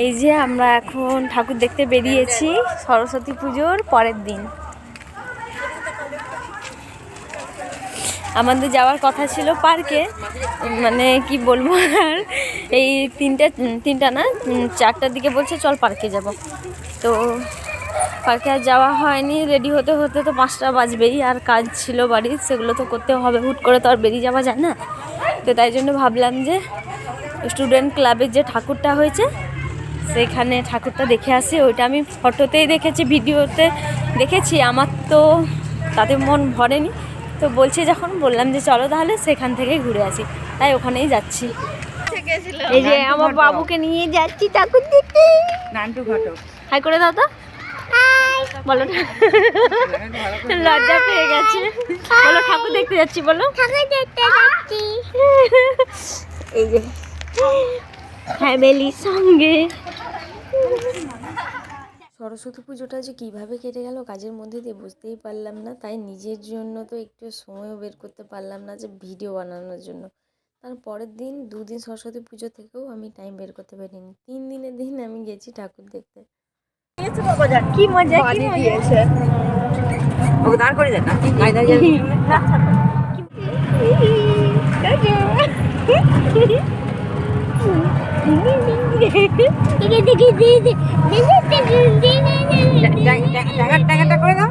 এই যে আমরা এখন ঠাকুর দেখতে বেরিয়েছি সরস্বতী পুজোর পরের দিন। আমাদের যাওয়ার কথা ছিল পার্কে, মানে কি বলবো আর এই তিনটা না 4টার দিকে বলছে চল পার্কে যাব। তো পার্কে আর যাওয়া হয়নি। রেডি হতে হতে তো 5টা বাজবেই, আর কাজ ছিল বাড়ির, সেগুলো তো করতে হবে। হুট করে তো আর বেরিয়ে যাওয়া যায় না। তো তাই জন্য ভাবলাম যে স্টুডেন্ট ক্লাবের যে ঠাকুরটা হয়েছে সেখানে ঠাকুরটা দেখে আসি। ওইটা আমি ফটোতেই দেখেছি, ভিডিওতে দেখেছি, আমার তো তাতে মন ভরেনি। তো বলছি যখন, বললাম যে চলো তাহলে সেখান থেকেই ঘুরে আসি, তাই ওখানেই যাচ্ছি। এই যে আমার বাবুকে নিয়ে যাচ্ছি ঠাকুর দেখতে। নান্টু ঘটক হাই করে দাও তো, বলো। লজ্জা পেয়ে গেছে, বলো ঠাকুর দেখতে যাচ্ছি, বলো ঠাকুর দেখতে যাচ্ছি। এই যে ফ্যামিলির সঙ্গে। সরস্বতী পুজোটা যে কীভাবে কেটে গেল কাজের মধ্যে দিয়ে বুঝতেই পারলাম না। তাই নিজের জন্য তো একটু সময়ও বের করতে পারলাম না যে ভিডিও বানানোর জন্য। তার পরের দিন 2 দিন সরস্বতী পুজো থেকেও আমি টাইম বের করতে পারিনি। 3 দিনের দিন আমি গেছি ঠাকুর দেখতে। কি মজা, কি দিয়েছে। ওকে দাঁড় করে দেন না, টাঙ্গাটা করে দাও।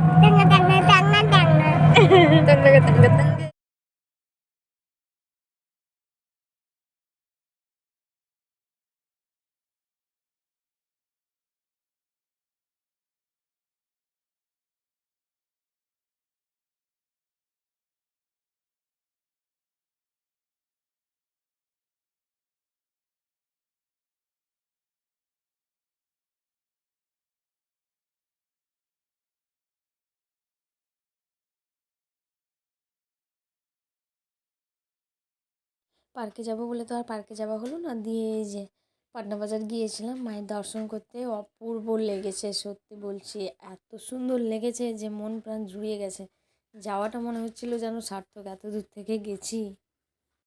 পার্কে যাব বলে তো আর পার্কে যাওয়া হলো না। দিয়ে এই যে পাটনা বাজার গিয়েছিলাম মায়ের দর্শন করতে। অপূর্ব লেগেছে, সত্যি বলছি, এত সুন্দর লেগেছে যে মন প্রাণ জুড়িয়ে গেছে। যাওয়াটা মনে হচ্ছিল যেন সার্থক, এত দূর থেকে গেছি।